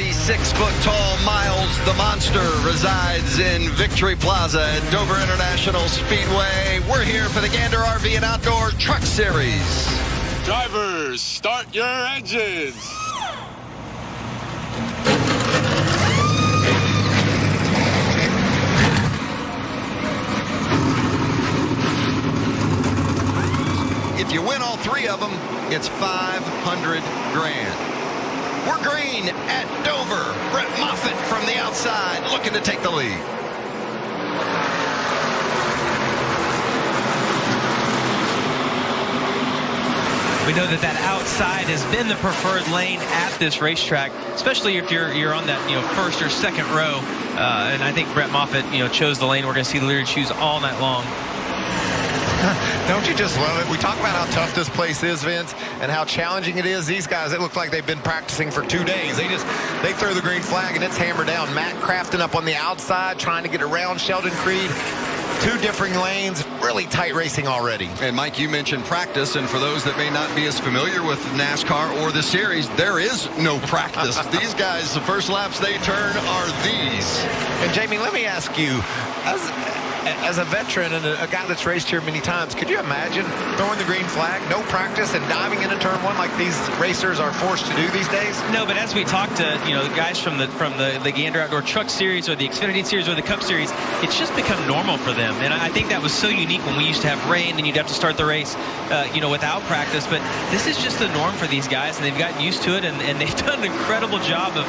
36-foot-tall Miles the Monster resides in Victory Plaza at Dover International Speedway. We're here for the Gander RV and Outdoor Truck Series. Drivers, start your engines. If you win all three of them, it's $500 grand. We're green at Dover. Brett Moffitt from the outside looking to take the lead. We know that outside has been the preferred lane at this racetrack, especially if you're on that first or second row. And I think Brett Moffitt chose the lane we're going to see the leader choose all night long. Don't you just love it? We talk about how tough this place is, Vince, and how challenging it is. These guys, it looks like they've been practicing for 2 days. They throw the green flag and it's hammered down. Matt Crafton up on the outside trying to get around Sheldon Creed. 2 differing lanes, really tight racing already. And Mike, you mentioned practice, and for those that may not be as familiar with NASCAR or the series, there is no practice. These guys, the first laps they turn are these. And Jamie, let me ask you, as a veteran and a guy that's raced here many times, could you imagine throwing the green flag, no practice, and diving into turn 1 like these racers are forced to do these days? No, but as we talk to the guys from the Gander Outdoor Truck Series or the Xfinity Series or the Cup Series, it's just become normal for them. And I think that was so unique when we used to have rain and you'd have to start the race without practice. But this is just the norm for these guys, and they've gotten used to it, and they've done an incredible job of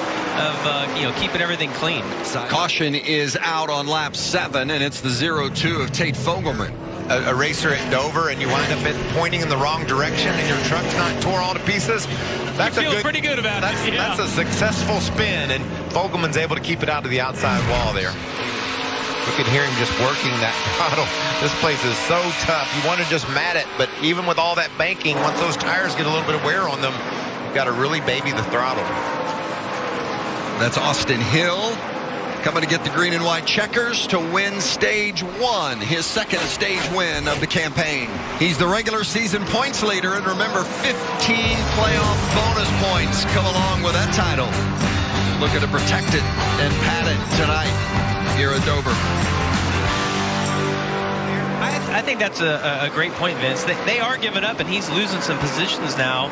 keeping everything clean. Caution is out on lap 7, and it's the 0-2 of Tate Fogelman. A racer at Dover, and you wind up pointing in the wrong direction, and your truck's not tore all to pieces. That's you feel pretty good about it. That's a successful spin, and Fogelman's able to keep it out of the outside wall there. You can hear him just working that throttle. This place is so tough. You want to just mat it, but even with all that banking, once those tires get a little bit of wear on them, you've got to really baby the throttle. That's Austin Hill coming to get the green and white checkers to win stage 1, his second stage win of the campaign. He's the regular season points leader, and remember, 15 playoff bonus points come along with that title. Looking to protect it and pat it tonight here at Dover. I think that's a great point, Vince. They are giving up, and he's losing some positions now.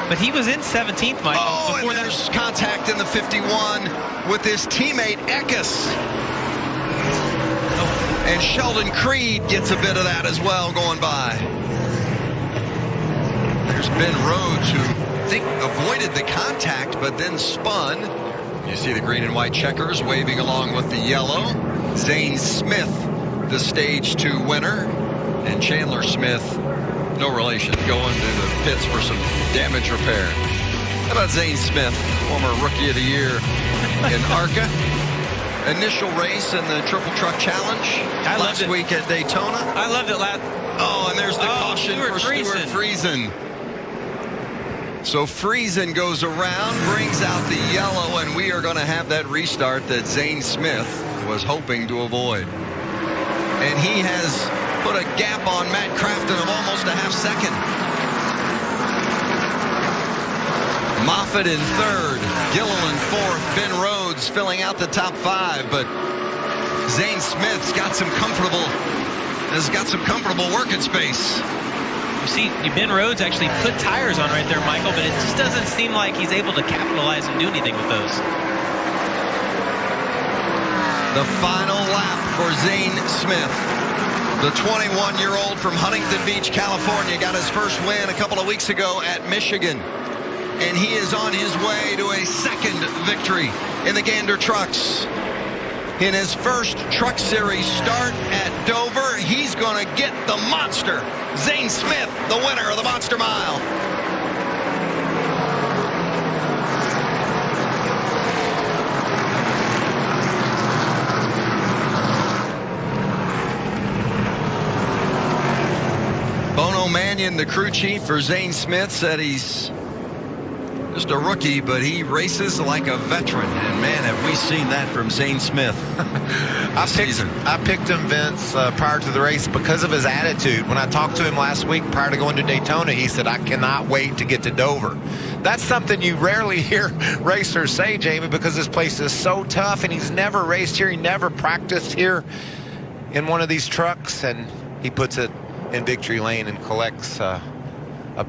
But he was in 17th, Michael. Oh, and there's contact in the 51 with his teammate Eckes. Oh. And Sheldon Creed gets a bit of that as well going by. There's Ben Rhodes, who I think avoided the contact but then spun. You see the green and white checkers waving along with the yellow. Zane Smith, the stage 2 winner, and Chandler Smith, no relation, going to the pits for some damage repair. How about Zane Smith, former Rookie of the Year in ARCA? Initial race in the Triple Truck Challenge last week at Daytona. I loved it last. Oh, and there's the caution for Stuart Friesen. So Friesen goes around, brings out the yellow, and we are going to have that restart that Zane Smith was hoping to avoid. And he has put a gap on Matt Crafton of almost a half second. Moffitt in 3rd, Gilliland in 4th, Ben Rhodes filling out the top 5, but Zane Smith's got some comfortable working space. You see, Ben Rhodes actually put tires on right there, Michael, but it just doesn't seem like he's able to capitalize and do anything with those. The final lap for Zane Smith. The 21-year-old from Huntington Beach, California, got his first win a couple of weeks ago at Michigan. And he is on his way to a second victory in the Gander Trucks. In his first Truck Series start at Dover, he's going to get the monster. Zane Smith, the winner of the Monster Mile. Bono Mannion, the crew chief for Zane Smith, said he's just a rookie, but he races like a veteran. And man, have we seen that from Zane Smith. I picked him, Vince, prior to the race because of his attitude. When I talked to him last week prior to going to Daytona, he said, I cannot wait to get to Dover. That's something you rarely hear racers say, Jamie, because this place is so tough, and he's never raced here. He never practiced here in one of these trucks, and he puts it in victory lane and collects a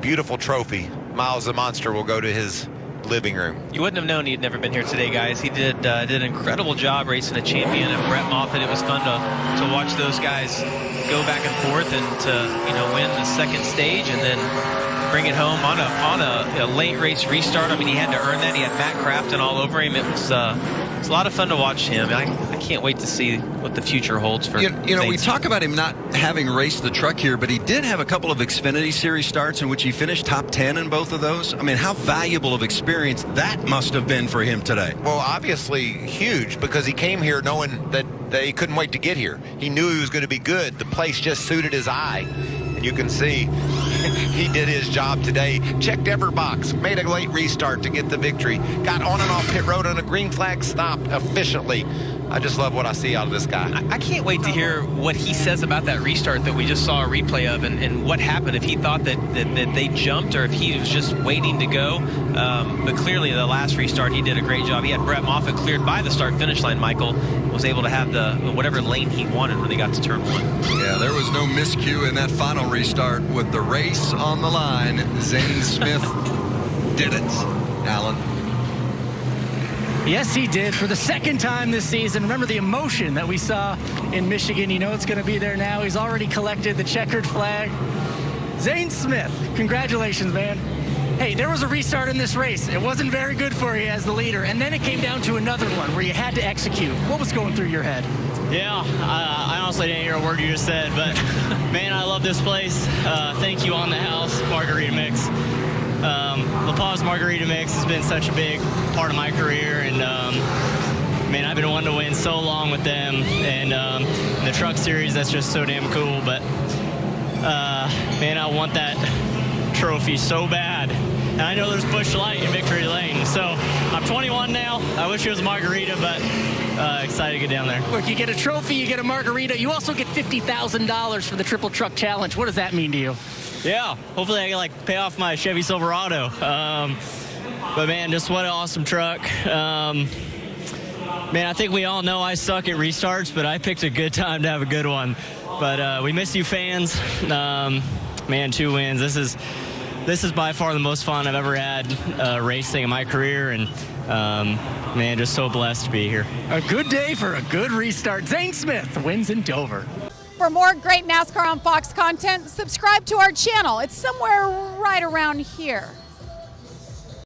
beautiful trophy. Miles the Monster will go to his living room. You wouldn't have known he'd never been here today, guys. He did an incredible job racing a champion and Brett Moffitt. It was fun to watch those guys go back and forth and to win the second stage and then bring it home on a late race restart. I mean, he had to earn that. He had Matt Crafton all over him. It was a lot of fun to watch him. I can't wait to see what the future holds for we talk about him not having raced the truck here, but he did have a couple of Xfinity Series starts in which he finished top 10 in both of those. I mean, how valuable of experience that must have been for him today. Well, obviously huge, because he came here knowing that they couldn't wait to get here. He knew he was going to be good. The place just suited his eye. And you can see he did his job today. Checked every box. Made a late restart to get the victory. Got on and off pit road on a green flag stop efficiently. I just love what I see out of this guy. I can't wait to hear what he says about that restart that we just saw a replay of and what happened, if he thought that they jumped or if he was just waiting to go. But clearly the last restart, he did a great job. He had Brett Moffitt cleared by the start-finish line. Michael was able to have the whatever lane he wanted when they got to turn one. Yeah, there was no miscue in that final restart with the race on the line. Zane Smith did it. Alan. Yes, he did for the second time this season. Remember the emotion that we saw in Michigan. You know it's going to be there now. He's already collected the checkered flag. Zane Smith, congratulations, man. Hey, there was a restart in this race. It wasn't very good for you as the leader. And then it came down to another one where you had to execute. What was going through your head? Yeah, I honestly didn't hear a word you just said, but man, I love this place. Thank you, On the House Margarita Mix. La Paz Margarita Mix has been such a big part of my career, and man, I've been wanting to win so long with them, and the truck series, that's just so damn cool. But man, I want that trophy so bad, and I know there's Busch Light in victory lane. So I'm 21 now. I wish it was a margarita, but excited to get down there. Look, you get a trophy, you get a margarita, you also get $50,000 for the Triple Truck Challenge. What does that mean to you? Yeah, hopefully I can pay off my Chevy Silverado. But man, just what an awesome truck. Man, I think we all know I suck at restarts, but I picked a good time to have a good one. But we miss you, fans. Man, 2 wins. This is by far the most fun I've ever had racing in my career, and man, just so blessed to be here. A good day for a good restart. Zane Smith wins in Dover. For more great NASCAR on Fox content, subscribe to our channel. It's somewhere right around here.